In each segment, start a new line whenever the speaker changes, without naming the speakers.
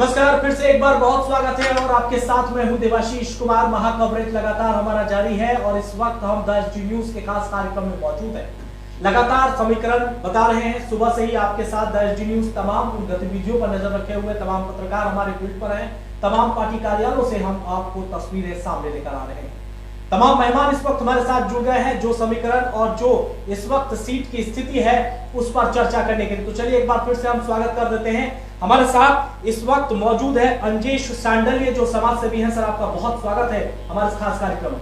नमस्कार, फिर से एक बार बहुत स्वागत है और आपके साथ मैं हूं देवाशीष कुमार। महाकवरेज लगातार हमारा जारी है और इस वक्त हम द एसडी न्यूज के खास कार्यक्रम में मौजूद हैं। लगातार समीकरण बता रहे हैं, सुबह से ही आपके साथ द एसडी न्यूज तमाम उन गतिविधियों पर नजर रखे हुए तमाम पत्रकार हमारे फील्ड पर हैं। तमाम पार्टी कार्यालयों से हम आपको तस्वीरें सामने लेकर आ रहे हैं। तमाम मेहमान इस वक्त हमारे साथ जुड़ गए हैं जो समीकरण और जो इस वक्त सीट की स्थिति है उस पर चर्चा करने के लिए। तो चलिए एक बार फिर से हम स्वागत कर देते हैं। हमारे साथ इस वक्त मौजूद है अंजेश सांडल्य जो समाज सेवी हैं। सर, आपका बहुत स्वागत है हमारे इस खास कार्यक्रम में।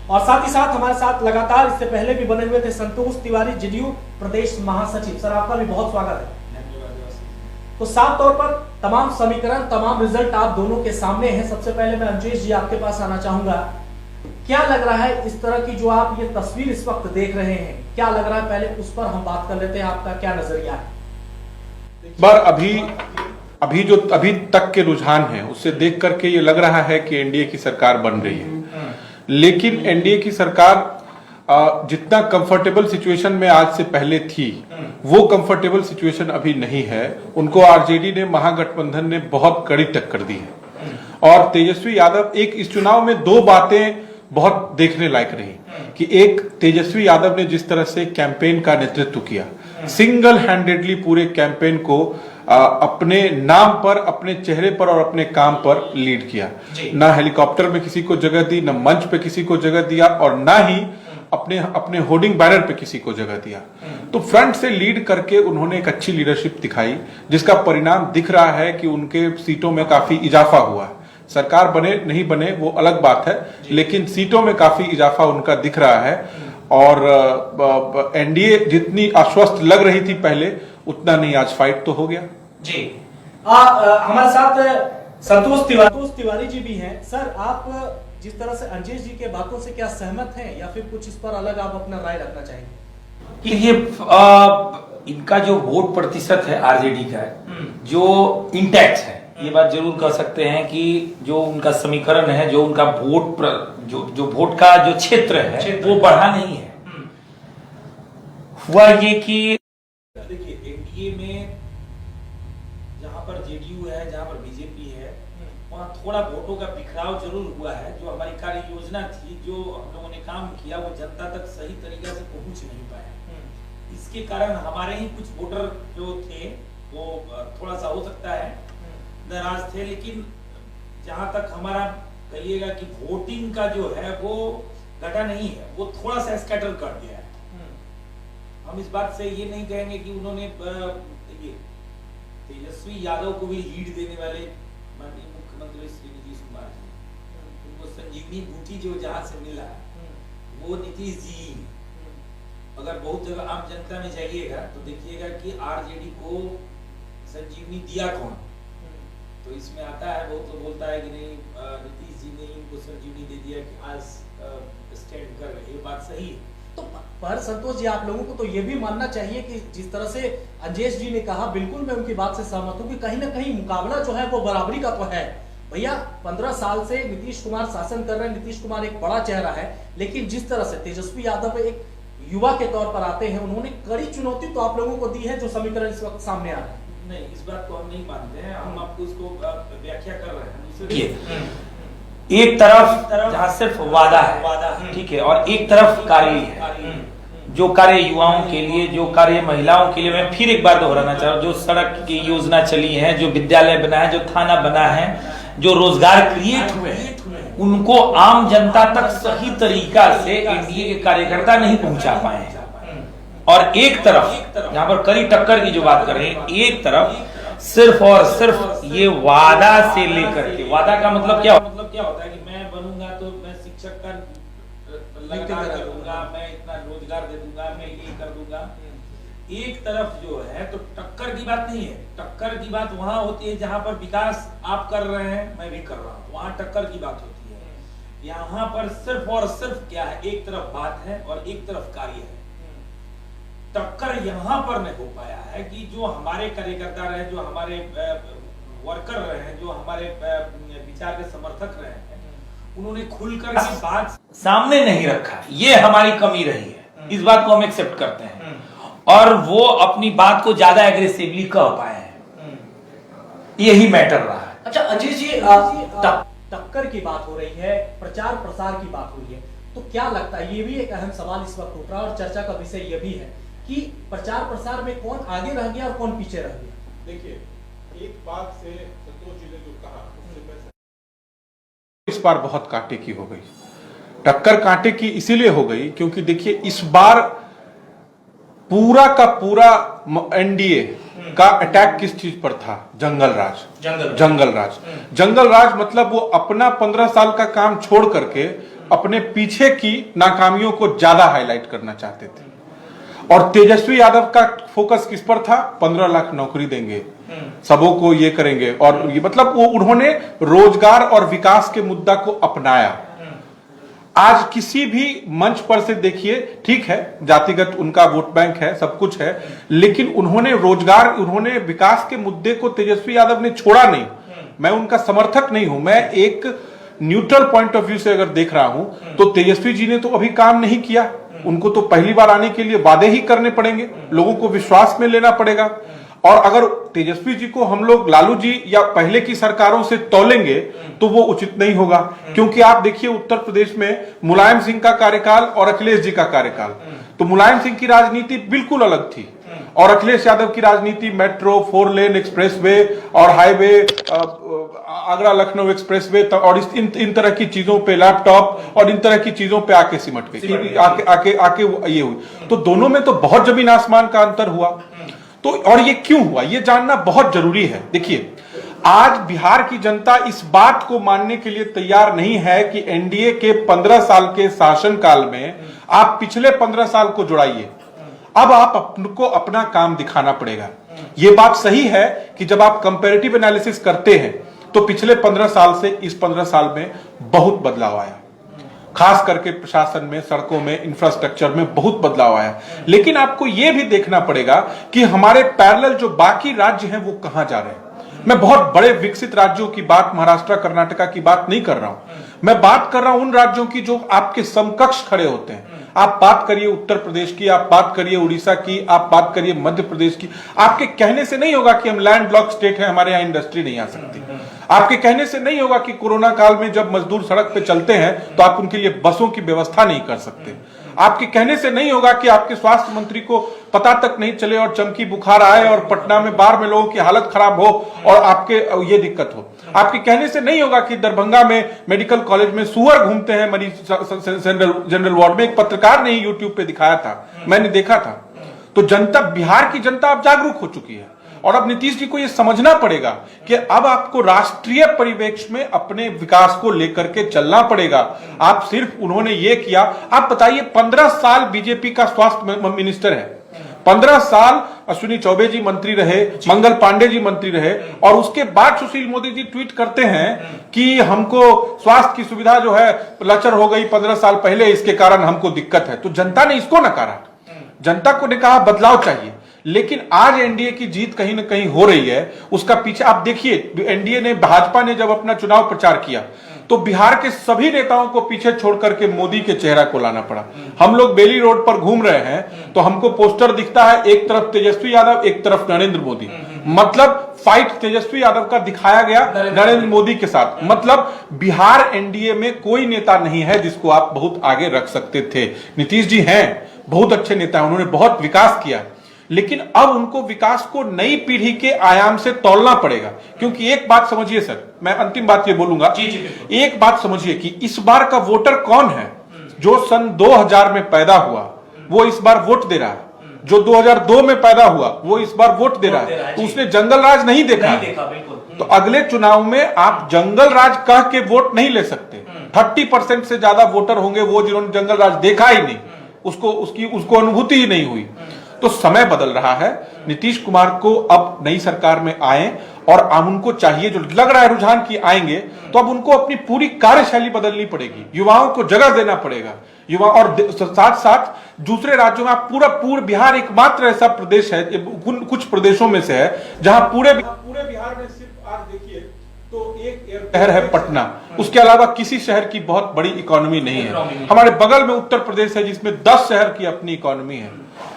और साथ ही साथ हमारे साथ लगातार इससे पहले भी बने हुए थे संतोष तिवारी, जेडीयू प्रदेश महासचिव। सर, आपका भी बहुत स्वागत है। तो साफ तौर पर तमाम समीकरण, तमाम रिजल्ट आप दोनों के सामने हैं। सबसे पहले मैं अंजेश जी आपके पास आना चाहूंगा। क्या लग रहा है इस तरह की जो आप ये तस्वीर इस वक्त देख रहे हैं, क्या लग रहा है, पहले उस पर हम बात कर लेते हैं। आपका क्या नजरिया है?
बार अभी तक के रुझान है उससे देख करके ये लग रहा है कि एनडीए की सरकार बन रही है, लेकिन एनडीए की सरकार जितना कंफर्टेबल सिचुएशन में आज से पहले थी वो कंफर्टेबल सिचुएशन अभी नहीं है। उनको आरजेडी ने, महागठबंधन ने बहुत कड़ी टक्कर दी है और तेजस्वी यादव, एक इस चुनाव में दो बातें बहुत देखने लायक रही कि एक, तेजस्वी यादव ने जिस तरह से कैंपेन का नेतृत्व किया, सिंगल हैंडेडली पूरे कैंपेन को अपने नाम पर, अपने चेहरे पर और अपने काम पर लीड किया। ना हेलीकॉप्टर में किसी को जगह दी, ना मंच पे किसी को जगह दिया और ना ही अपने होर्डिंग बैनर पे किसी को जगह दिया। तो फ्रंट से लीड करके उन्होंने एक अच्छी लीडरशिप दिखाई जिसका परिणाम दिख रहा है कि उनके सीटों में काफी इजाफा हुआ है। सरकार बने नहीं बने वो अलग बात है, लेकिन सीटों में काफी इजाफा उनका दिख रहा है और एनडीए जितनी आश्वस्त लग रही थी पहले उतना नहीं, आज फाइट तो हो गया।
जी, हमारे साथ संतोष तिवारी जी भी हैं। सर, आप जिस तरह से अंजेश जी के बातों से क्या सहमत हैं या फिर कुछ इस पर अलग आप अपना राय रखना चाहेंगे?
ये इनका जो वोट प्रतिशत है आरजेडी का जो इंटैक्ट है, ये बात जरूर कह सकते हैं कि जो उनका समीकरण है, जो उनका वोट जो वोट का जो क्षेत्र है वो बढ़ा नहीं है। हुआ ये कि
देखिए, एनडीए में जहां पर जेडीयू है, जहां पर बीजेपी है, वहां थोड़ा वोटों का बिखराव जरूर हुआ है। जो हमारी कार्य योजना थी, जो हम लोगों ने काम किया, वो जनता तक सही तरीके से पहुंच नहीं पाया। इसके कारण हमारे ही कुछ वोटर जो थे वो थोड़ा सा हो सकता है नाराज थे, लेकिन जहां तक हमारा कहिएगा कि वोटिंग का जो है वो घटा नहीं है, वो थोड़ा सा स्कैटर कर दिया है। हम इस बात से ये नहीं कहेंगे कि उन्होंने तेजस्वी यादव को भी लीड देने वाले माननीय मुख्यमंत्री श्री नीतीश कुमार जी, उनको संजीवनी बूटी जो जहां से मिला वो नीतीश जी। अगर बहुत जगह आम जनता में जाइएगा तो देखिएगा कि आरजेडी को संजीवनी दिया कौन, तो इसमें आता है, बहुत तो बोलता है कि नहीं नीतीश जी ने इनको संजीवनी दे दिया कि आज स्टैंड कर रहे, ये बात सही है।
तो पर संतोष जी, आप लोगों को तो ये भी मानना चाहिए कि जिस तरह से अंजेश जी ने कहा, बिल्कुल मैं उनकी बात से सहमत हूं कि कहीं ना कहीं मुकाबला जो है वो बराबरी का तो है। भैया, 15 साल से नीतीश कुमार शासन कर रहे हैं, नीतीश कुमार एक बड़ा चेहरा है, लेकिन जिस तरह से तेजस्वी यादव एक युवा के तौर पर आते हैं, उन्होंने कड़ी चुनौती तो आप लोगों को दी है जो समीकरण इस वक्त सामने आ रहा है।
नहीं, इस बात को हम नहीं मानते हैं, हम आपको इसको व्याख्या कर रहे हैं।
एक तरफ जहां सिर्फ वादा है, ठीक है, और एक तरफ कार्य है, जो कार्य युवाओं के लिए, जो कार्य महिलाओं के लिए। मैं फिर एक बार दोहराना चाह रहा हूं, जो सड़क की योजना चली है, जो विद्यालय बना है, जो थाना बना है, जो रोजगार क्रिएट हुए हैं, उनको आम जनता तक सही तरीका से एनडीए के कार्यकर्ता नहीं पहुंचा पाए हैं। और एक तरफ जहां पर कड़ी टक्कर की जो बात कर रहे हैं, एक तरफ सिर्फ और सिर्फ ये वादा से लेकर के, वादा का मतलब क्या
होता है कि मैं बनूंगा तो मैं शिक्षक का लगातार करूंगा, मैं इतना रोजगार दे दूंगा, मैं ये कर दूंगा। एक तरफ जो है तो टक्कर की बात नहीं है। टक्कर की बात वहां होती है जहां पर विकास आप कर रहे हैं, मैं भी कर रहा हूं, वहां टक्कर की बात होती है। यहाँ पर सिर्फ और सिर्फ क्या है, एक तरफ बात है और एक तरफ कार्य है। टक्कर यहाँ पर नहीं हो पाया है कि जो हमारे कार्यकर्ता रहे, जो हमारे वर्कर रहे, जो हमारे विचार के समर्थक रहे हैं, उन्होंने खुलकर की बात
सामने नहीं रखा। ये हमारी कमी रही है, इस बात को हम एक्सेप्ट करते हैं। और वो अपनी बात को ज्यादा एग्रेसिवली कह पाए हैं। यही मैटर रहा है।
अच्छा अजय जी, टक्कर की बात हो रही है, प्रचार प्रसार की बात हो रही है, तो क्या लगता है, ये भी एक अहम सवाल इस वक्त उठ रहा है और चर्चा का विषय यह भी है कि प्रचार प्रसार में कौन आगे रह गया और कौन पीछे रह गया।
देखिए, एक बात से संतोष जी ने जो कहा उससे मैं इस बार बहुत कांटे की हो गई। टक्कर कांटे की इसीलिए हो गई क्योंकि देखिए इस बार पूरा का पूरा एनडीए का अटैक किस चीज पर था? जंगल राज। जंगल राज मतलब वो अपना 15 साल का काम छोड़ करके अपने पीछे की नाकामियों को ज्यादा हाईलाइट करना चाहते थे। और तेजस्वी यादव का फोकस किस पर था? 15 लाख नौकरी देंगे, सबों को ये करेंगे, और ये मतलब वो उन्होंने रोजगार और विकास के मुद्दा को अपनाया। आज किसी भी मंच पर से देखिए, ठीक है जातिगत उनका वोट बैंक है, सब कुछ है, लेकिन उन्होंने रोजगार, उन्होंने विकास के मुद्दे को तेजस्वी यादव ने छोड़ा नहीं। मैं उनका समर्थक नहीं हूं, मैं एक न्यूट्रल पॉइंट ऑफ व्यू से अगर देख रहा हूं तो तेजस्वी जी ने तो अभी काम नहीं किया, उनको तो पहली बार आने के लिए वादे ही करने पड़ेंगे, लोगों को विश्वास में लेना पड़ेगा। और अगर तेजस्वी जी को हम लोग लालू जी या पहले की सरकारों से तौलेंगे तो वो उचित नहीं होगा, क्योंकि आप देखिए उत्तर प्रदेश में मुलायम सिंह का कार्यकाल और अखिलेश जी का कार्यकाल, तो मुलायम सिंह की राजनीति बिल्कुल अलग थी और अखिलेश यादव की राजनीति मेट्रो, 4 लेन एक्सप्रेसवे और हाईवे, आगरा लखनऊ एक्सप्रेसवे और इन तरह की चीजों पे, लैपटॉप और इन तरह की चीजों पे आके सिमट गई, आके ये हुई। तो दोनों में तो बहुत जमीन आसमान का अंतर हुआ। तो और ये क्यों हुआ, ये जानना बहुत जरूरी है। देखिए, आज बिहार की जनता इस बात को मानने के लिए तैयार नहीं है कि एनडीए के 15 साल के शासनकाल में आप पिछले 15 साल को जुड़ाइए, अब आप आपको अपना काम दिखाना पड़ेगा। ये बात सही है कि जब आप कंपैरेटिव एनालिसिस करते हैं तो पिछले 15 साल से इस 15 साल में बहुत बदलाव आया, खास करके प्रशासन में, सड़कों में, इंफ्रास्ट्रक्चर में बहुत बदलाव आया। लेकिन आपको यह भी देखना पड़ेगा कि हमारे पैरेलल जो बाकी राज्य हैं वो कहां जा रहे हैं। मैं बहुत बड़े विकसित राज्यों की बात, महाराष्ट्र, कर्नाटका की बात नहीं कर रहा हूं, मैं बात कर रहा हूं उन राज्यों की जो आपके समकक्ष खड़े होते हैं। आप बात करिए उत्तर प्रदेश की, आप बात करिए उड़ीसा की, आप बात करिए मध्य प्रदेश की। आपके कहने से नहीं होगा कि हम लैंडलॉक स्टेट है, हमारे यहां इंडस्ट्री नहीं आ सकती। आपके कहने से नहीं होगा कि कोरोना काल में जब मजदूर सड़क पे चलते हैं तो आप उनके लिए बसों की व्यवस्था नहीं कर सकते। आपके कहने से नहीं होगा कि आपके स्वास्थ्य मंत्री को पता तक नहीं चले और चमकी बुखार आए और पटना में बाढ़ में लोगों की हालत खराब हो और आपके ये दिक्कत हो। आपके कहने से नहीं होगा कि दरभंगा में मेडिकल कॉलेज में सुअर घूमते हैं मरीज जनरल वार्ड में। एक पत्रकार ने यूट्यूब पे दिखाया था, मैंने देखा था। तो जनता, बिहार की जनता अब जागरूक हो चुकी है और अब नीतीश जी को यह समझना पड़ेगा कि अब आपको राष्ट्रीय परिवेश में अपने विकास को लेकर के चलना पड़ेगा। आप सिर्फ, उन्होंने ये किया, आप बताइए 15 साल बीजेपी का स्वास्थ्य मिनिस्टर है, 15 साल अश्विनी चौबे जी मंत्री रहे, मंगल पांडे जी मंत्री रहे, और उसके बाद सुशील मोदी जी ट्वीट करते हैं कि हमको स्वास्थ्य की सुविधा जो है लचर हो गई 15 साल पहले, इसके कारण हमको दिक्कत है। तो जनता ने इसको नकारा, जनता को ने कहा बदलाव चाहिए। लेकिन आज एनडीए की जीत कहीं ना कहीं हो रही है, उसका पीछे आप देखिए, एनडीए ने, भाजपा ने जब अपना चुनाव प्रचार किया तो बिहार के सभी नेताओं को पीछे छोड़ करके मोदी के चेहरा को लाना पड़ा। हम लोग बेली रोड पर घूम रहे हैं तो हमको पोस्टर दिखता है, एक तरफ तेजस्वी यादव, एक तरफ नरेंद्र मोदी। मतलब फाइट तेजस्वी यादव का दिखाया गया नरेंद्र मोदी के साथ। मतलब बिहार एनडीए में कोई नेता नहीं है जिसको आप बहुत आगे रख सकते थे। नीतीश जी हैं, बहुत अच्छे नेता हैं, उन्होंने बहुत विकास किया, लेकिन अब उनको विकास को नई पीढ़ी के आयाम से तौलना पड़ेगा। क्योंकि एक बात समझिए सर, मैं अंतिम बात ये बोलूंगा, एक बात समझिए कि इस बार का वोटर कौन है? जो सन 2000 में पैदा हुआ वो इस बार वोट दे रहा है, जो 2002 में पैदा हुआ वो इस बार वोट दे रहा है। तो उसने जंगल राज नहीं देखा। तो अगले चुनाव में आप जंगल राज कह के वोट नहीं ले सकते। 30% से ज्यादा वोटर होंगे वो जिन्होंने जंगल राज देखा ही नहीं, उसको अनुभूति ही नहीं हुई। तो समय बदल रहा है, नीतीश कुमार को अब नई सरकार में आए और अब उनको चाहिए, जो लग रहा है रुझान की आएंगे, तो अब उनको अपनी पूरी कार्यशैली बदलनी पड़ेगी, युवाओं को जगह देना पड़ेगा। युवा और साथ साथ दूसरे राज्यों में पूरा बिहार एकमात्र ऐसा प्रदेश है, कुछ प्रदेशों में से है, जहां पूरे बिहार में सिर्फ आज देखिए तो एक शहर है पटना, उसके अलावा किसी शहर की बहुत बड़ी इकोनॉमी नहीं है। हमारे बगल में उत्तर प्रदेश है जिसमें 10 शहर की अपनी इकोनॉमी है।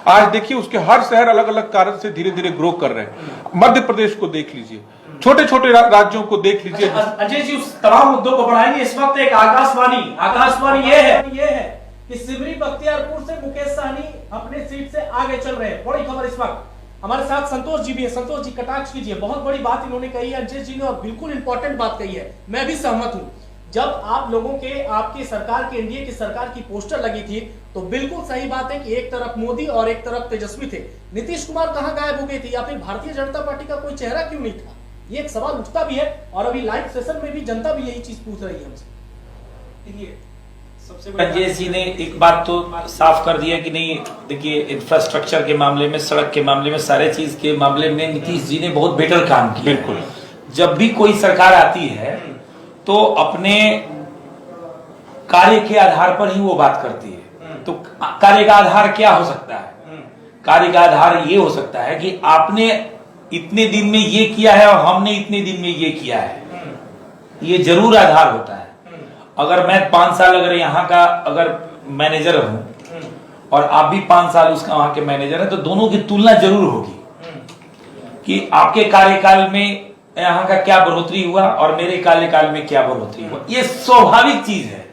आज देखिए उसके हर शहर अलग अलग कारण से धीरे धीरे ग्रो कर रहे हैं। मध्य प्रदेश को देख लीजिए, छोटे छोटे राज्यों को देख लीजिए।
अजय जी उस तमाम मुद्दों को बढ़ाएंगे। इस वक्त एक आकाशवाणी ये है कि सिमरी बख्तियारपुर से मुकेश सहनी अपने सीट से आगे चल रहे हैं। बड़ी खबर इस वक्त हमारे साथ संतोष जी भी है। संतोष जी कटाक्ष कीजिए, बहुत बड़ी बात इन्होंने कही है अजय जी ने और बिल्कुल इंपॉर्टेंट बात कही है, मैं भी सहमत हूं। जब आप लोगों के आपकी सरकार की एनडीए की सरकार की पोस्टर लगी थी तो बिल्कुल सही बात है कि एक तरफ मोदी और एक तरफ तेजस्वी थे। नीतीश कुमार कहां गायब हो गए थे या फिर भारतीय जनता पार्टी का कोई चेहरा क्यों नहीं था? ये एक सवाल उठता भी है और अभी लाइव सेशन में भी जनता भी यही चीज पूछ रही है हमसे। देखिए
अजय जी ने एक बात तो साफ कर दिया कि नहीं, देखिए इंफ्रास्ट्रक्चर के मामले में, सड़क के मामले में, सारे चीज के मामले में नीतीश जी ने बहुत बेटर काम किया।
बिल्कुल,
जब भी कोई सरकार आती है तो अपने कार्य के आधार पर ही वो बात करती है। तो कार्य का आधार क्या हो सकता है? कार्य का आधार ये हो सकता है कि आपने इतने दिन में ये किया है और हमने इतने दिन में ये किया है, ये जरूर आधार होता है। अगर मैं 5 साल अगर यहाँ का अगर मैनेजर हूं और आप भी 5 साल उसका वहां के मैनेजर हैं, तो दोनों की तुलना जरूर होगी कि आपके कार्यकाल में यहाँ का क्या बढ़ोतरी हुआ और मेरे कार्यकाल में क्या बढ़ोतरी हुआ। ये स्वाभाविक चीज है,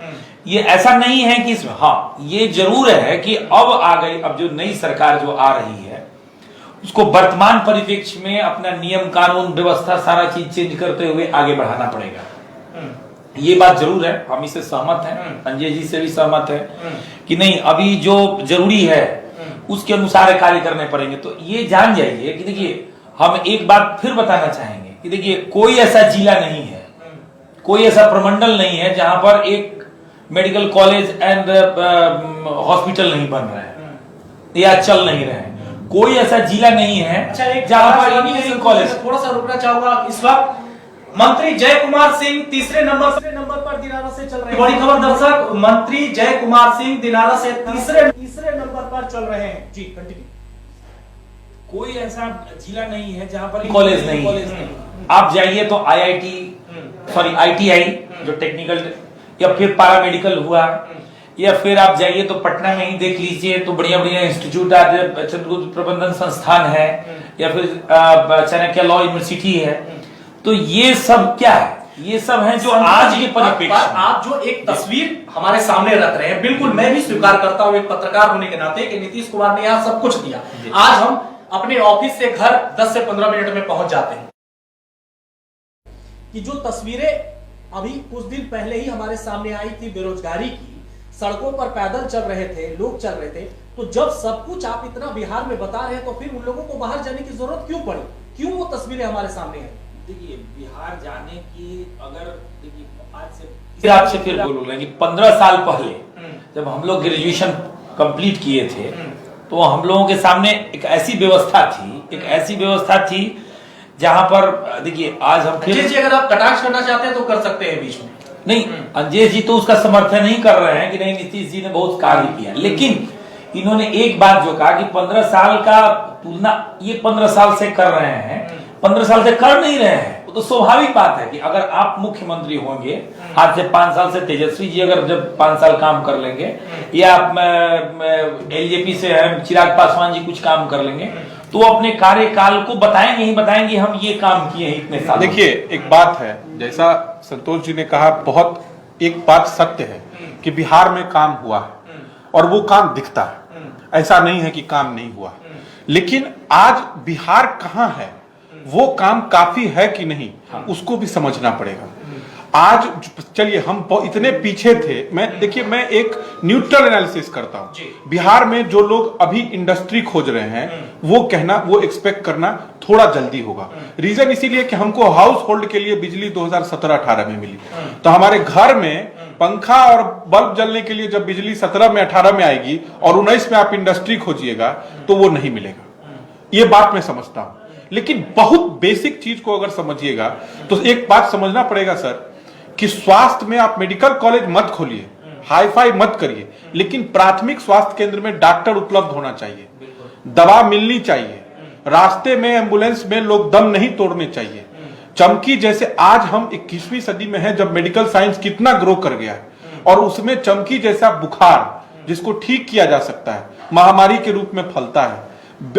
ये ऐसा नहीं है कि हाँ, ये जरूर है कि अब आ गई, अब जो नई सरकार जो आ रही है उसको वर्तमान परिप्रेक्ष्य में अपना नियम कानून व्यवस्था सारा चीज चेंज करते हुए आगे बढ़ाना पड़ेगा। ये बात जरूर है, हम इससे सहमत हैं, अंजय जी से भी सहमत है कि नहीं, अभी जो जरूरी है उसके अनुसार कार्य करने पड़ेंगे। तो ये जान जाइए कि देखिए, हम एक बात फिर बताना चाहेंगे कि देखिए, कोई ऐसा जिला नहीं है, कोई ऐसा प्रमंडल नहीं है जहां पर एक मेडिकल कॉलेज एंड हॉस्पिटल नहीं बन रहा है या चल नहीं रहे हैं। कोई ऐसा जिला नहीं है जहां पर इंजीनियरिंग कॉलेज।
थोड़ा सा रुकना चाहूंगा। इस वक्त मंत्री जय कुमार सिंह तीसरे नंबर पर दिनारा से चल रहे हैं। बड़ी खबर दर्शक, मंत्री जय कुमार सिंह दिनारा से तीसरे नंबर पर चल रहे हैं। जी कंटिन्यू।
कोई ऐसा जिला नहीं है जहां पर कॉलेज नहीं है। आप जाइए तो आईआईटी, सॉरी आईटीआई जो टेक्निकल, या फिर पैरामेडिकल हुआ, या फिर आप जाइए तो पटना में ही देख लीजिए तो बढ़िया बढ़िया इंस्टीट्यूट चंद्रगुप्त प्रबंधन संस्थान है, या फिर चाणक्य लॉ यूनिवर्सिटी है। तो ये सब क्या है? ये सब है जो आज के परिप्रेक्ष्य
आप जो एक तस्वीर हमारे सामने रख रहे हैं, बिल्कुल मैं भी स्वीकार करता हूं एक पत्रकार होने के नाते कि नीतीश कुमार ने यहाँ सब कुछ दिया। आज हम अपने ऑफिस से घर 10 से 15 मिनट में पहुंच जाते हैं कि जो तस्वीरें अभी कुछ दिन पहले ही हमारे सामने आई थी बेरोजगारी की, सड़कों पर पैदल चल रहे थे, लोग चल रहे थे, तो जब सब कुछ आप इतना बिहार में बता रहे हैं तो फिर उन लोगों को बाहर जाने की जरूरत क्यों पड़ी? क्यों वो तस्वीरें हमारे सामने हैं?
देखिए, बिहार जाने की अगर देखिए आज
फिर आपसे फिर बोलूंगा कि 15 साल पहले जब हम लोग ग्रेजुएशन कंप्लीट किए थे तो हम लोगों के सामने एक ऐसी व्यवस्था थी जहां पर देखिए, आज हम फिर
जी अगर आप कटाक्ष करना चाहते हैं तो कर सकते हैं बीच में।
नहीं, अजय जी तो उसका समर्थन नहीं कर रहे हैं कि नहीं नीतीश जी ने बहुत कार्य किया, लेकिन इन्होंने एक बात जो कहा कि 15 साल का तुलना ये 15 साल से कर रहे हैं, 15 साल से कर नहीं रहे हैं। वो तो स्वाभाविक बात है कि अगर आप मुख्यमंत्री होंगे, आज से 5 साल से तेजस्वी जी अगर जब 5 साल काम कर लेंगे, या एलजेपी से चिराग पासवान जी कुछ काम कर लेंगे, तो अपने कार्यकाल को बताएंगे हम ये काम किए हैं इतने साल।
देखिए, एक बात है, जैसा संतोष जी ने कहा, बहुत एक बात सत्य है कि बिहार में काम हुआ है और वो काम दिखता है, ऐसा नहीं है कि काम नहीं हुआ। लेकिन आज बिहार कहाँ है, वो काम काफी है कि नहीं, उसको भी समझना पड़ेगा। आज चलिए, हम इतने पीछे थे। मैं एक न्यूट्रल एनालिसिस करता हूं। बिहार में जो लोग अभी इंडस्ट्री खोज रहे हैं, वो एक्सपेक्ट करना थोड़ा जल्दी होगा। रीजन इसीलिए कि हमको हाउस होल्ड के लिए बिजली 2017-18 में मिली, तो हमारे घर में पंखा और बल्ब जलने के लिए जब बिजली 17 में 18 में आएगी और 19 में आप इंडस्ट्री खोजिएगा तो वो नहीं मिलेगा। ये बात मैं समझता हूं, लेकिन बहुत बेसिक चीज को अगर समझिएगा तो एक बात समझना पड़ेगा सर, कि स्वास्थ्य में आप मेडिकल कॉलेज मत खोलिए, हाईफाई मत करिए, लेकिन प्राथमिक स्वास्थ्य केंद्र में डॉक्टर उपलब्ध होना चाहिए, दवा मिलनी चाहिए, रास्ते में एम्बुलेंस में लोग दम नहीं तोड़ने चाहिए। चमकी जैसे आज हम 21वीं सदी में हैं, जब मेडिकल साइंस कितना ग्रो कर गया है, और उसमें चमकी जैसा बुखार जिसको ठीक किया जा सकता है, महामारी के रूप में फैलता है।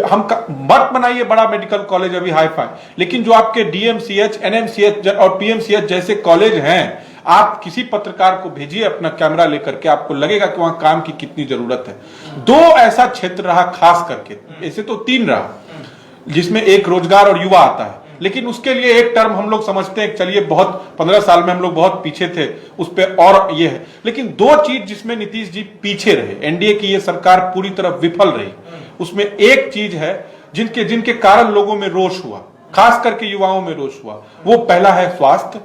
हम मत बनाइए बड़ा मेडिकल कॉलेज अभी हाई फाई, लेकिन जो आपके डीएमसीएच, एनएमसीएच और पीएमसीएच जैसे कॉलेज हैं, आप किसी पत्रकार को भेजिए अपना कैमरा लेकर के, आपको लगेगा कि वहां काम की कितनी जरूरत है। 2 ऐसा क्षेत्र रहा खास करके, ऐसे तो 3 रहा, जिसमें एक रोजगार और युवा आता है, लेकिन उसके लिए एक टर्म हम लोग समझते हैं, चलिए बहुत 15 साल में हम लोग बहुत पीछे थे उस पर, और ये है। लेकिन 2 चीज जिसमें नीतीश जी पीछे रहे, एनडीए की ये सरकार पूरी तरह विफल रही, उसमें एक चीज है जिनके कारण लोगों में रोष हुआ, खास करके युवाओं में रोष हुआ। वो पहला है स्वास्थ्य,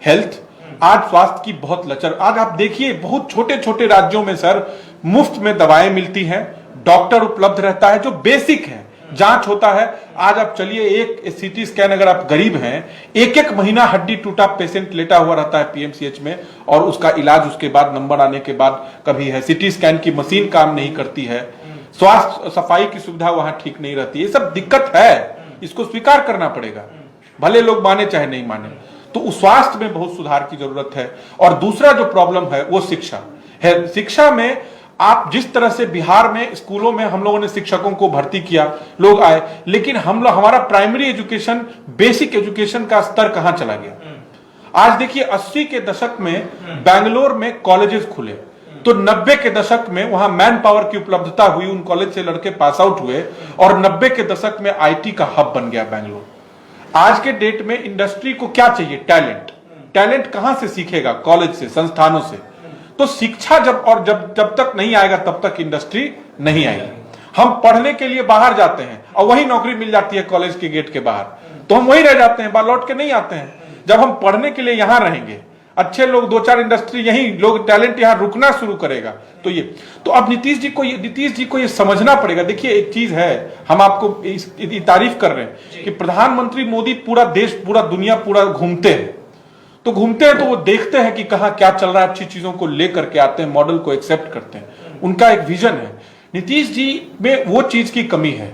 हेल्थ। आज स्वास्थ्य की बहुत लचर, आज आप देखिए बहुत छोटे छोटे राज्यों में सर मुफ्त में दवाएं मिलती हैं, डॉक्टर उपलब्ध रहता है, जो बेसिक है, जांच होता है। आज आप चलिए एक सीटी स्कैन, अगर आप गरीब हैं, एक महीना हड्डी टूटा पेशेंट लेटा हुआ रहता है पीएमसीएच में, और उसका इलाज उसके बाद नंबर आने के बाद कभी है, सीटी स्कैन की मशीन काम नहीं करती है, स्वास्थ्य सफाई की सुविधा वहां ठीक नहीं रहती। ये सब दिक्कत है, इसको स्वीकार करना पड़ेगा, भले लोग माने चाहे नहीं माने। तो उस स्वास्थ्य में बहुत सुधार की जरूरत है। और दूसरा जो प्रॉब्लम है वो शिक्षा है। शिक्षा में आप जिस तरह से बिहार में स्कूलों में हम लोगों ने शिक्षकों को भर्ती किया, लोग आए, लेकिन हमारा प्राइमरी एजुकेशन, बेसिक एजुकेशन का स्तर कहां चला गया। आज देखिए 80 के दशक में बेंगलोर में कॉलेजेस खुले, तो 90 के दशक में वहां मैन पावर की उपलब्धता हुई, उन कॉलेज से लड़के पास आउट हुए, और 90 के दशक में आईटी का हब बन गया बेंगलोर। आज के डेट में इंडस्ट्री को क्या चाहिए? टैलेंट कहां से सीखेगा? कॉलेज से, संस्थानों से। तो शिक्षा जब तक नहीं आएगा तब तक इंडस्ट्री नहीं आएगी। हम पढ़ने के लिए बाहर जाते हैं और वही नौकरी मिल जाती है कॉलेज के गेट के बाहर, तो हम वही रह जाते हैं, बाहर लौट के नहीं आते हैं। जब हम पढ़ने के लिए यहां रहेंगे, अच्छे लोग 2-4 इंडस्ट्री यही लोग, टैलेंट यहां रुकना शुरू करेगा। तो अब नीतीश जी को ये समझना पड़ेगा। देखिए एक चीज है, हम आपको तारीफ कर रहे हैं कि प्रधानमंत्री मोदी पूरा देश, पूरा दुनिया, पूरा घूमते हैं, तो वो देखते हैं कि कहां क्या चल रहा है, अच्छी चीजों को लेकर के आते हैं, मॉडल को एक्सेप्ट करते हैं, उनका एक विजन है। नीतीश जी में वो चीज की कमी है,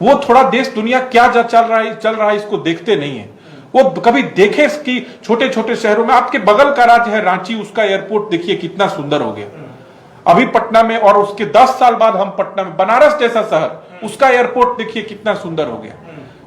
वो थोड़ा देश दुनिया क्या चल रहा है इसको देखते नहीं है। वो कभी देखे कि छोटे छोटे शहरों में, आपके बगल का राज्य है रांची, उसका एयरपोर्ट देखिए कितना सुंदर हो गया अभी पटना में, और उसके 10 साल बाद हम पटना में, बनारस जैसा शहर, उसका एयरपोर्ट देखिए कितना सुंदर हो गया।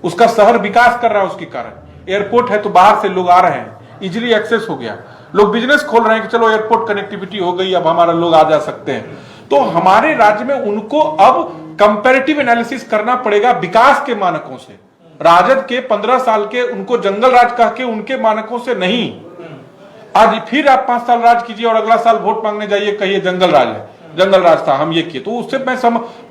उसका शहर विकास कर रहा है, उसके कारण एयरपोर्ट है, तो बाहर से लोग आ रहे हैं, इजिली एक्सेस हो गया, लोग बिजनेस खोल रहे हैं कि चलो एयरपोर्ट कनेक्टिविटी हो गई, अब हमारा लोग आ जा सकते हैं। तो हमारे राज्य में उनको अब कंपैरेटिव एनालिसिस करना पड़ेगा विकास के मानकों से। राजद के 15 साल के उनको जंगल राज कह के उनके मानकों से नहीं। आज फिर आप 5 साल राज कीजिए और अगला साल वोट मांगने जाइए, कहिए जंगल राज है, जंगल राज था, हम ये किए, तो उससे मैं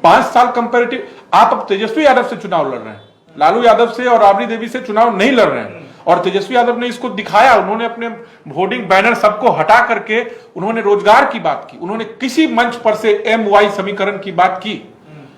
5 साल कंपैरेटिव। आप अब तेजस्वी यादव से चुनाव लड़ रहे हैं, लालू यादव से और राबड़ी देवी से चुनाव नहीं लड़ रहे हैं। और तेजस्वी यादव ने इसको दिखाया, उन्होंने अपने होर्डिंग बैनर सबको हटा करके उन्होंने रोजगार की बात की, उन्होंने किसी मंच पर से MY समीकरण की बात की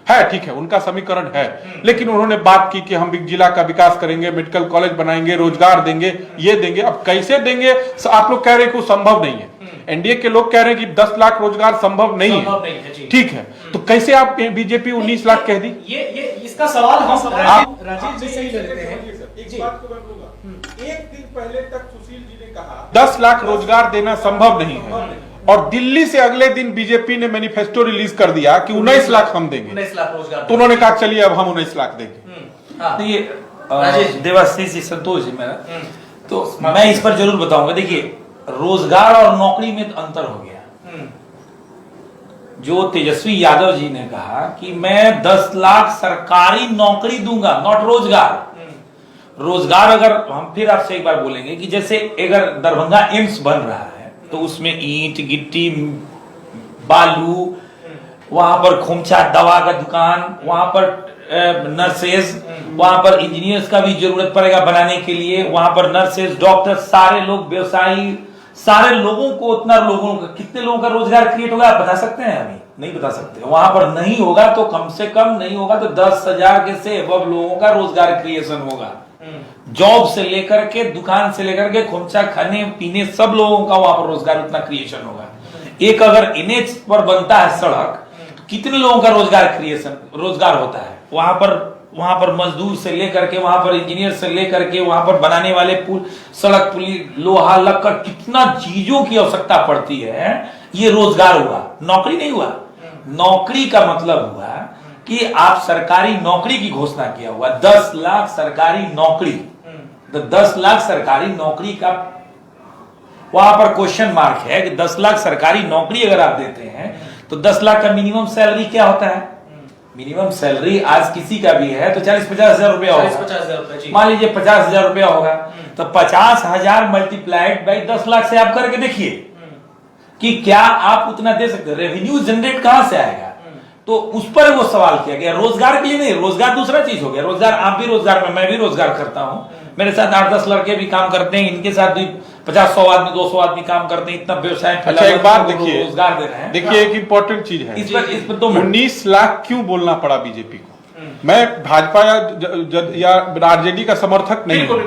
है, ठीक है उनका समीकरण है, लेकिन उन्होंने बात की कि हम जिला का विकास करेंगे, मेडिकल कॉलेज बनाएंगे, रोजगार देंगे, ये देंगे। अब कैसे देंगे? आप लोग कह रहे हैं कि वो संभव नहीं है, एनडीए के लोग कह रहे हैं कि 10 लाख रोजगार संभव नहीं है, ठीक है, तो कैसे आप बीजेपी 19 लाख कह दी?
ये इसका सवाल हम राजीव जी से ही लेते हैं।
एक बात को मैं बोलूंगा, एक दिन पहले तक सुशील जी ने कहा 10 लाख रोजगार देना संभव नहीं है, और दिल्ली से अगले दिन बीजेपी ने मैनिफेस्टो रिलीज कर दिया कि 19 लाख हम देंगे,
19 लाख रोजगार,
तो उन्होंने कहा चलिए अब हम 19 लाख देंगे।
ये देवाशीष जी, संतोष जी, मेरा तो मैं इस पर जरूर बताऊंगा। देखिए रोजगार और नौकरी में तो अंतर हो गया। जो तेजस्वी यादव जी ने कहा कि मैं 10 लाख सरकारी नौकरी दूंगा, नॉट रोजगार। रोजगार अगर हम फिर आपसे एक बार बोलेंगे कि जैसे अगर दरभंगा एम्स बन रहा है तो उसमें ईंट गिट्टी बालू, वहां पर खोमचा दवा का दुकान, वहां पर नर्सेज, वहां पर इंजीनियर्स का भी जरूरत पड़ेगा बनाने के लिए, वहां पर नर्सेज, डॉक्टर, सारे लोग, व्यवसायी, सारे लोगों को, उतना लोगों का, कितने लोगों का रोजगार क्रिएट होगा आप बता सकते हैं? अभी नहीं बता सकते। वहां पर नहीं होगा तो कम से कम नहीं होगा तो 10,000 के से अब लोगों का रोजगार क्रिएशन होगा। जॉब से लेकर के, दुकान से लेकर के, खोमचा खाने पीने, सब लोगों का वहां पर रोजगार उतना क्रिएशन होगा। एक अगर NH पर बनता है सड़क, कितने लोगों का रोजगार होता है वहां पर मजदूर से लेकर के, वहां पर इंजीनियर से लेकर के, वहां पर बनाने वाले पुल, सड़क, पुली, लोहा, लक्कड़, कितना चीजों की आवश्यकता पड़ती है। ये रोजगार हुआ, नौकरी नहीं हुआ। नौकरी का मतलब हुआ कि आप सरकारी नौकरी की घोषणा किया हुआ 10 लाख सरकारी नौकरी, तो 10 लाख सरकारी नौकरी का वहां पर क्वेश्चन मार्क है कि 10 लाख सरकारी नौकरी अगर आप देते हैं तो 10 लाख का मिनिमम सैलरी क्या होता है? मिनिमम सैलरी आज किसी का भी है तो 40-50 हजार रुपया होगा।
50,000 रुपए,
मान लीजिए 50,000 रुपया होगा, तो 50,000 मल्टीप्लाइड बाई 10 लाख से आप करके देखिए कि क्या आप उतना दे सकते हो। रेवेन्यू जनरेट कहां से आएगा? तो उस पर वो सवाल किया गया। रोजगार के लिए नहीं, रोजगार दूसरा चीज हो गया। रोजगार आप भी रोजगार में, मैं भी रोजगार करता हूं, मेरे साथ 8-10 लड़के भी काम करते हैं, इनके साथ भी 50-100 आदमी 200 आदमी काम करते हैं। इतना व्यवसाय फैला,
अच्छा एक बात देखिए,
रोजगार दे रहे हैं।
देखिए एक इंपॉर्टेंट चीज है,
इस पर 2 मिनट।
19 लाख क्यों बोलना पड़ा बीजेपी को? मैं भाजपा या आरजेडी का समर्थक नहीं हूं।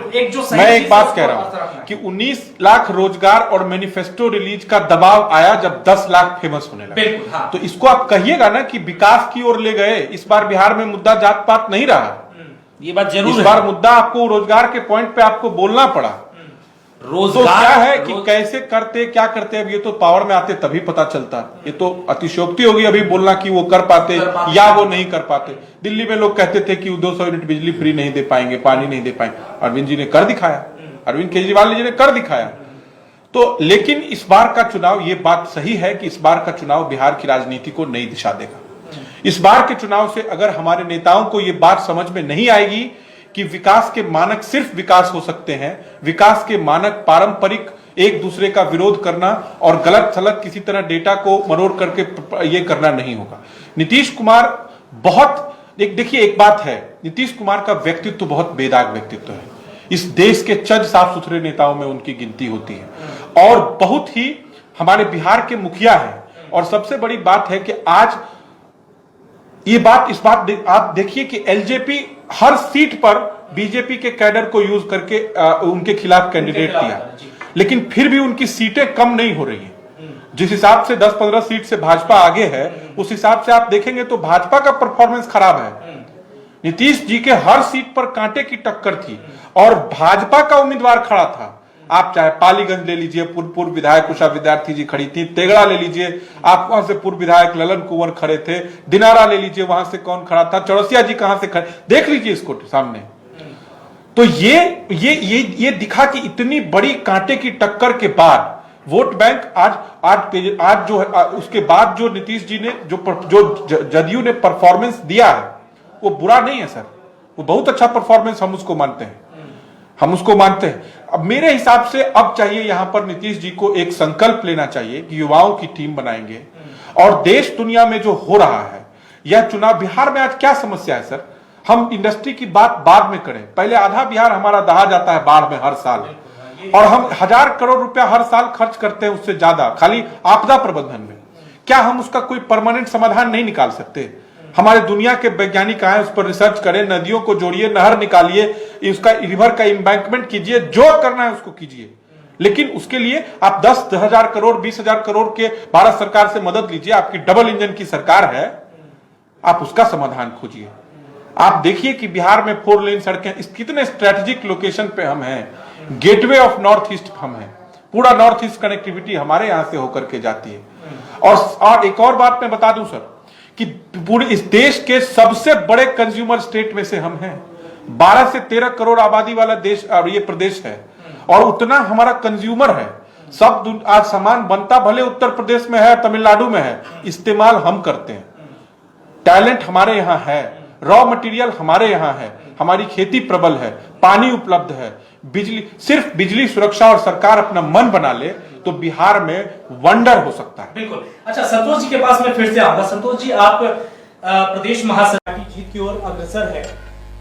मैं एक बात कह रहा हूं कि 19 लाख रोजगार और मैनिफेस्टो रिलीज का दबाव आया जब 10 लाख फेमस होने लगा।
हाँ।
तो इसको आप कहिएगा ना कि विकास की ओर ले गए। इस बार बिहार में मुद्दा जात पात नहीं रहा,
ये बात जरूर
इस
है।
बार मुद्दा आपको रोजगार के पॉइंट पे आपको बोलना पड़ा। तो क्या है कि कैसे करते क्या करते, अब ये तो पावर में आते तभी पता चलता। ये तो अतिशयोक्ति होगी अभी बोलना कि वो कर पाते या वो नहीं कर पाते। दिल्ली में लोग कहते थे कि 200 यूनिट बिजली फ्री नहीं दे पाएंगे, पानी नहीं दे पाएंगे, अरविंद जी ने कर दिखाया, अरविंद केजरीवाल जी ने कर दिखाया। तो लेकिन इस बार का चुनाव, ये बात सही है कि इस बार का चुनाव बिहार की राजनीति को नई दिशा देगा। इस बार के चुनाव से अगर हमारे नेताओं को ये बात समझ में नहीं आएगी कि विकास के मानक सिर्फ विकास हो सकते हैं, विकास के मानक पारंपरिक एक दूसरे का विरोध करना और गलत सलत किसी तरह डेटा को मरोड़ करके ये करना नहीं होगा। नीतीश कुमार बहुत, देखिए एक बात है, नीतीश कुमार का व्यक्तित्व बहुत बेदाग व्यक्तित्व है। इस देश के चंद साफ सुथरे नेताओं में उनकी गिनती होती है और बहुत ही हमारे बिहार के मुखिया है। और सबसे बड़ी बात है कि आज ये बात, इस बात आप देखिए कि एलजेपी हर सीट पर बीजेपी के कैडर को यूज करके उनके खिलाफ कैंडिडेट दिया, लेकिन फिर भी उनकी सीटें कम नहीं हो रही हैं। जिस हिसाब से 10-15 सीट से भाजपा आगे है, उस हिसाब से आप देखेंगे तो भाजपा का परफॉर्मेंस खराब है। नीतीश जी के हर सीट पर कांटे की टक्कर थी और भाजपा का उम्मीदवार खड़ा था। आप चाहे पालीगंज ले लीजिए, पूर्व विधायक उषा विद्यार्थी जी खड़ी थी, तेगड़ा ले लीजिए, आप वहां से पूर्व विधायक ललन कुंवर खड़े थे, दिनारा ले लीजिए, वहां से कौन खड़ा था, चौरसिया जी कहां से खड़े, देख लीजिए इसको सामने। तो ये दिखा कि इतनी बड़ी कांटे की टक्कर के बाद वोट बैंक आज जो है, उसके बाद जो नीतीश जी ने जो जदयू ने परफॉर्मेंस दिया है वो बुरा नहीं है सर, वो बहुत अच्छा परफॉर्मेंस हम उसको मानते हैं, हम उसको मानते हैं। अब मेरे हिसाब से अब चाहिए यहां पर नीतीश जी को एक संकल्प लेना चाहिए कि युवाओं की टीम बनाएंगे और देश दुनिया में जो हो रहा है यह चुनाव। बिहार में आज क्या समस्या है सर, हम इंडस्ट्री की बात बाद में करें, पहले आधा बिहार हमारा दहा जाता है बाढ़ में हर साल, और हम 1000 करोड़ रुपया हर साल खर्च करते हैं उससे ज्यादा खाली आपदा प्रबंधन में। क्या हम उसका कोई परमानेंट समाधान नहीं निकाल सकते? हमारे दुनिया के वैज्ञानिक आए, उस पर रिसर्च करें, नदियों को जोड़िए, नहर निकालिए, उसका रिवर का एम्बैंकमेंट कीजिए, जो करना है उसको कीजिए। लेकिन उसके लिए आप 10,000 करोड़ 20,000 करोड़ के भारत सरकार से मदद लीजिए, आपकी डबल इंजन की सरकार है, आप उसका समाधान खोजिए। आप देखिए कि बिहार में 4 लेन सड़कें, कितने स्ट्रेटेजिक लोकेशन पे हम हैं, गेटवे ऑफ नॉर्थ ईस्ट हम हैं, पूरा नॉर्थ ईस्ट कनेक्टिविटी हमारे यहां से होकर के जाती है। और एक और बात मैं बता दूं सर कि पूरे इस देश के सबसे बड़े कंज्यूमर स्टेट में से हम हैं। 12 से 13 करोड़ आबादी वाला देश और ये प्रदेश है, और उतना हमारा कंज्यूमर है। सब आज सामान बनता भले उत्तर प्रदेश में है, तमिलनाडु में है, इस्तेमाल हम करते हैं। टैलेंट हमारे यहाँ है, रॉ मटेरियल हमारे यहाँ है, हमारी खेती प्रबल है, पानी उपलब्ध है, बिजली, सिर्फ बिजली सुरक्षा और सरकार अपना मन बना ले तो बिहार में वंडर हो सकता है।
बिल्कुल। अच्छा, संतोष जी के पास मैं फिर से आऊंगा। संतोष जी, आप प्रदेश महासभा की जीत की ओर अग्रसर है,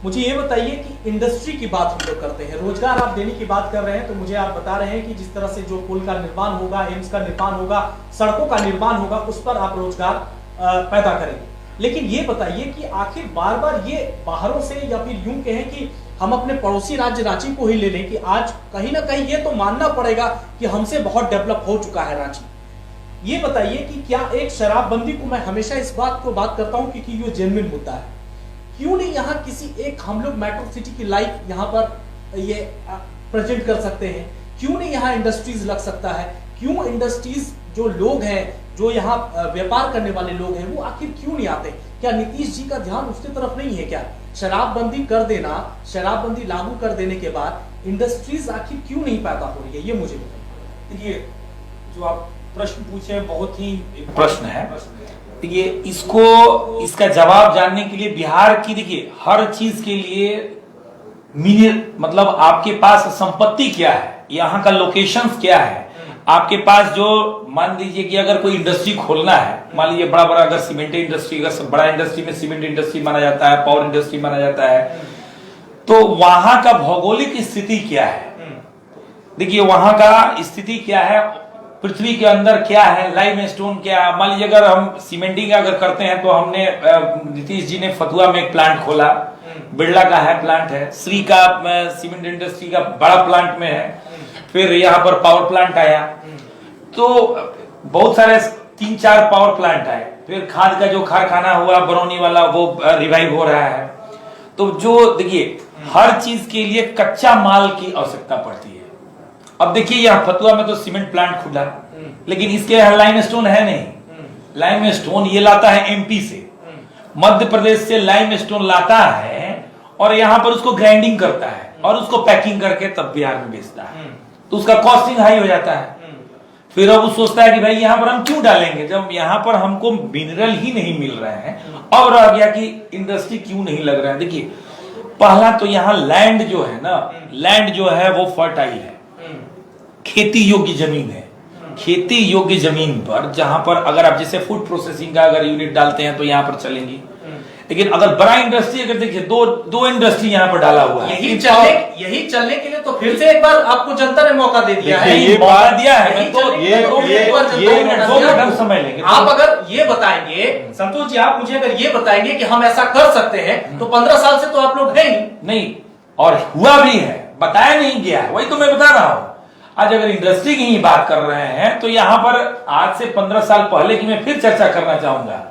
मुझे ये बताइए कि इंडस्ट्री की बात हम लोग करते हैं, रोजगार आप देने की बात कर रहे हैं, तो मुझे आप बता रहे हैं कि जिस तरह से जो पुल का निर्माण होगा, एम्स का निर्माण होगा, सड़कों का निर्माण होगा, उस पर आप रोजगार पैदा करेंगे। लेकिन ये बताइए कि आखिर बार बार ये बाहरों से, या फिर यूं कहें कि हम अपने पड़ोसी राज्य रांची को ही ले लें, कि आज कहीं ना कहीं ये तो मानना पड़ेगा कि हमसे बहुत डेवलप हो चुका है रांची। ये बताइए कि क्या एक शराबबंदी को, मैं हमेशा इस बात करता हूं क्योंकि ये जेन्युइन मुद्दा है, क्यों नहीं यहाँ किसी एक हम लोग मेट्रो सिटी की लाइफ यहाँ पर ये प्रेजेंट कर सकते हैं? क्यों नहीं यहाँ इंडस्ट्रीज लग सकता है? क्यों इंडस्ट्रीज जो लोग हैं, जो यहाँ व्यापार करने वाले लोग हैं, वो आखिर क्यों नहीं आते? क्या नीतीश जी का ध्यान उसकी तरफ नहीं है क्या? शराबबंदी कर देना, शराबबंदी लागू कर देने के बाद इंडस्ट्रीज आखिर क्यों नहीं पैदा हो रही है, ये मुझे बताइए।
देखिए, जो आप प्रश्न पूछे बहुत ही
प्रश्न है। देखिए, इसका जवाब जानने के लिए बिहार की, देखिए हर चीज के लिए मतलब आपके पास संपत्ति क्या है, यहाँ का लोकेशंस क्या है, आपके पास जो मान लीजिए कि अगर कोई इंडस्ट्री खोलना है, मान लीजिए बड़ा बड़ा अगर सीमेंट इंडस्ट्री, अगर बड़ा इंडस्ट्री में सीमेंट इंडस्ट्री माना जाता है, पावर इंडस्ट्री माना जाता है, तो वहां का भौगोलिक स्थिति क्या है? देखिए वहां का स्थिति क्या है, पृथ्वी के अंदर क्या है, लाइमस्टोन क्या है। मान लीजिए अगर हम सीमेंटिंग अगर करते हैं तो हमने नीतीश जी ने फतुआ में एक प्लांट खोला, बिरला का है प्लांट है, श्री का सीमेंट इंडस्ट्री का बड़ा प्लांट में है, फिर यहाँ पर पावर प्लांट आया, तो बहुत सारे 3-4 पावर प्लांट आए, फिर खाद का जो कारखाना हुआ बरौनी वाला वो रिवाइव हो रहा है। तो जो देखिए हर चीज के लिए कच्चा माल की आवश्यकता पड़ती है। अब देखिए यहाँ फतुआ में तो सीमेंट प्लांट खुला, लेकिन इसके यहाँ लाइमस्टोन है नहीं। लाइमस्टोन ये लाता है एमपी से, मध्य प्रदेश से लाइमस्टोन लाता है और यहाँ पर उसको ग्राइंडिंग करता है और उसको पैकिंग करके तब बिहार में बेचता है, तो उसका कॉस्टिंग हाई हो जाता है। फिर अब वो सोचता है कि भाई यहाँ पर हम क्यों डालेंगे जब यहाँ पर हमको मिनरल ही नहीं मिल रहे हैं। अब रह गया कि इंडस्ट्री क्यों नहीं लग रहा है। देखिए पहला तो यहाँ लैंड जो है ना, लैंड जो है वो फर्टाइल है, खेती योग्य जमीन है। खेती योग्य जमीन पर जहां पर अगर आप जैसे फूड प्रोसेसिंग का अगर यूनिट डालते हैं तो यहाँ पर चलेंगी, लेकिन अगर बड़ा इंडस्ट्री अगर देखिए दो इंडस्ट्री यहाँ पर डाला हुआ है,
यही चलने के लिए तो फिर से एक बार आपको जनता ने मौका दे दिया है,
ये मौका दिया है।
समय लेंगे। आप अगर ये बताएंगे संतोष जी, आप मुझे अगर ये बताएंगे कि हम ऐसा कर सकते हैं, तो 15 साल से तो आप लोग हैं ही
नहीं, और हुआ भी है, बताया नहीं गया है, वही तो मैं बता रहा हूं। आज अगर इंडस्ट्री की ही बात कर रहे हैं तो यहाँ पर आज से 15 साल पहले की मैं फिर चर्चा करना चाहूंगा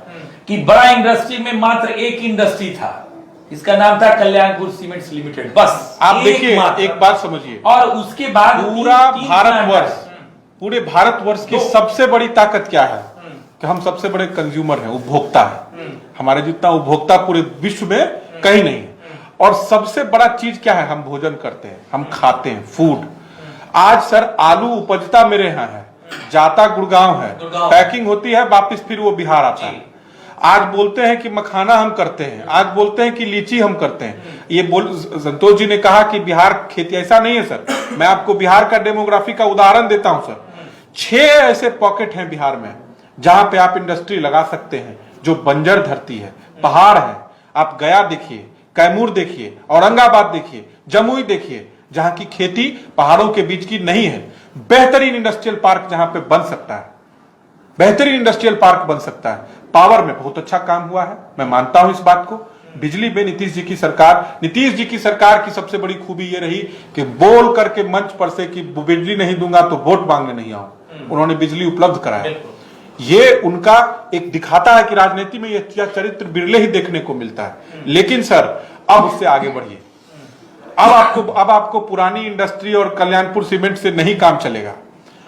कि बड़ा इंडस्ट्री में मात्र एक इंडस्ट्री था, इसका नाम था कल्याणपुर सीमेंट्स लिमिटेड, बस।
आप देखिए एक बात समझिए,
और उसके बाद
पूरे भारतवर्ष की सबसे बड़ी ताकत क्या है कि हम सबसे बड़े कंज्यूमर हैं, उपभोक्ता है। हमारे जितना उपभोक्ता पूरे विश्व में कहीं नहीं है। और सबसे बड़ा चीज क्या है, हम भोजन करते हैं, हम खाते हैं, फूड। आज सर आलू उपजता मेरे यहाँ है, जाता गुड़गांव है, पैकिंग होती है, वापस फिर वो बिहार आता है। आज बोलते हैं कि मखाना हम करते हैं, आज बोलते हैं कि लीची हम करते हैं। ये संतोष जी ने कहा कि बिहार खेती, ऐसा नहीं है सर। मैं आपको बिहार का डेमोग्राफी का उदाहरण देता हूं सर। 6 ऐसे पॉकेट हैं बिहार में जहां पे आप इंडस्ट्री लगा सकते हैं, जो बंजर धरती है, पहाड़ है। आप गया देखिए, कैमूर देखिए, औरंगाबाद देखिए, जमुई देखिए, जहां की खेती पहाड़ों के बीच की नहीं है। बेहतरीन इंडस्ट्रियल पार्क जहां पे बन सकता है, बेहतरीन इंडस्ट्रियल पार्क बन सकता है। पावर में बहुत अच्छा काम हुआ है, मैं मानता हूं इस बात को। बिजली में नीतीश जी की सरकार की सबसे बड़ी खूबी ये रही कि बोल करके मंच पर से कि बिजली नहीं दूंगा तो वोट मांगने नहीं आऊं, उन्होंने बिजली उपलब्ध कराया। ये उनका एक दिखाता है कि राजनीति में यह चरित्र बिरले ही देखने को मिलता है। लेकिन सर अब उससे आगे बढ़िए। अब आपको पुरानी इंडस्ट्री और कल्याणपुर सीमेंट से नहीं काम चलेगा।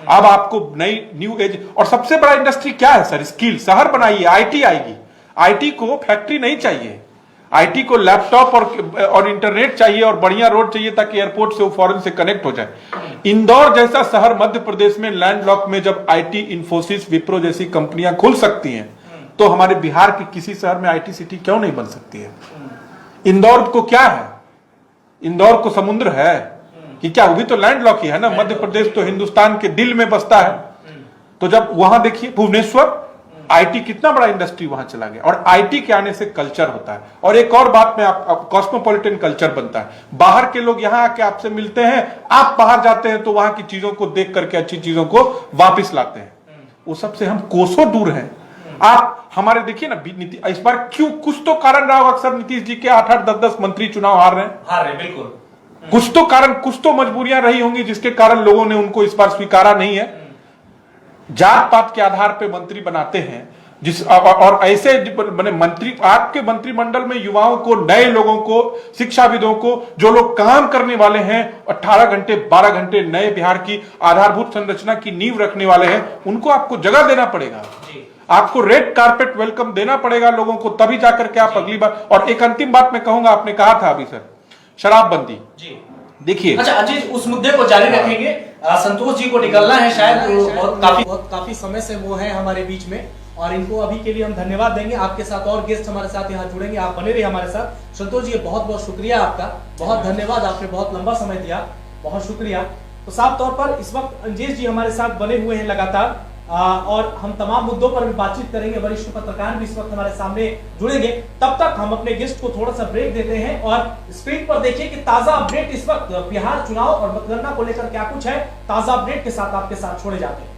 अब आपको नई न्यू एज, और सबसे बड़ा इंडस्ट्री क्या है सर, स्किल। शहर बनाइए, आईटी आएगी। आईटी को फैक्ट्री नहीं चाहिए, आईटी को लैपटॉप और इंटरनेट चाहिए और बढ़िया रोड चाहिए ताकि एयरपोर्ट से वो फॉरेन से कनेक्ट हो जाए। इंदौर जैसा शहर मध्य प्रदेश में लैंडलॉक में जब आईटी, इंफोसिस, विप्रो जैसी कंपनियां खुल सकती हैं, तो हमारे बिहार के किसी शहर में आईटी सिटी क्यों नहीं बन सकती है? इंदौर को क्या है, इंदौर को समुद्र है कि क्या? वो भी तो लैंडलॉक ही है ना। मध्य प्रदेश तो हिंदुस्तान के दिल में बसता है। तो जब वहां देखिए भुवनेश्वर, आईटी कितना बड़ा इंडस्ट्री वहां चला गया। और आईटी के आने से कल्चर होता है। और एक और बात में आप कॉस्मोपॉलिटन कल्चर बनता है। बाहर के लोग यहाँ आके आपसे मिलते हैं, आप बाहर जाते हैं तो वहां की चीजों को देख करके अच्छी चीजों को वापिस लाते हैं। वो सबसे हम कोसों दूर हैं। आप हमारे देखिए ना, इस बार क्यों, कुछ तो कारण रहा होगा। अक्सर नीतीश जी के 8-8, 10-10 मंत्री चुनाव हार रहे हैं।
बिल्कुल,
कुछ तो कारण, कुछ तो मजबूरियां रही होंगी जिसके कारण लोगों ने उनको इस बार स्वीकारा नहीं है। जात पात के आधार पे मंत्री बनाते हैं, और ऐसे मैंने मंत्री, आपके मंत्रिमंडल में युवाओं को, नए लोगों को, शिक्षाविदों को, जो लोग काम करने वाले हैं, 18 घंटे 12 घंटे नए बिहार की आधारभूत संरचना की नींव रखने वाले हैं, उनको आपको जगह देना पड़ेगा। आपको रेड कारपेट वेलकम देना पड़ेगा लोगों को, तभी जाकर के आप अगली बार। और एक अंतिम बात मैं कहूंगा, आपने कहा था अभी सर, शराबबंदी, देखिए।
अच्छा अजीत, उस मुद्दे को जारी रखेंगे। संतोष जी को निकलना है शायद, काफी समय से वो है हमारे बीच में, और इनको अभी के लिए हम धन्यवाद देंगे। आपके साथ और गेस्ट हमारे साथ यहाँ जुड़ेंगे, आप बने रहिए हमारे साथ। संतोष जी, बहुत बहुत शुक्रिया आपका, बहुत धन्यवाद, आपने बहुत लंबा समय दिया, बहुत शुक्रिया। तो साफ तौर पर इस वक्त अंजेश जी हमारे साथ बने हुए हैं लगातार, और हम तमाम मुद्दों पर भी बातचीत करेंगे। वरिष्ठ पत्रकार भी इस वक्त हमारे सामने जुड़ेंगे। तब तक हम अपने गेस्ट को थोड़ा सा ब्रेक देते हैं, और स्क्रीन पर देखिए कि ताजा अपडेट इस वक्त बिहार चुनाव और मतगणना को लेकर क्या कुछ है। ताजा अपडेट के साथ आपके साथ छोड़े जाते हैं।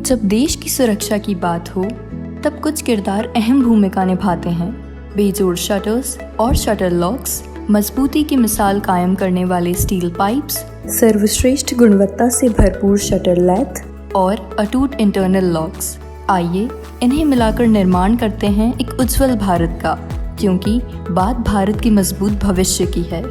जब देश की सुरक्षा की बात हो तब कुछ किरदार अहम भूमिका निभाते हैं। बेजोड़ शटर्स और शटर लॉक्स, मजबूती की मिसाल कायम करने वाले स्टील पाइप्स, सर्वश्रेष्ठ गुणवत्ता से भरपूर शटर लैथ और अटूट इंटरनल लॉक्स। आइए इन्हें मिलाकर निर्माण करते हैं एक उज्जवल भारत का, क्योंकि बात भारत के मजबूत भविष्य की है।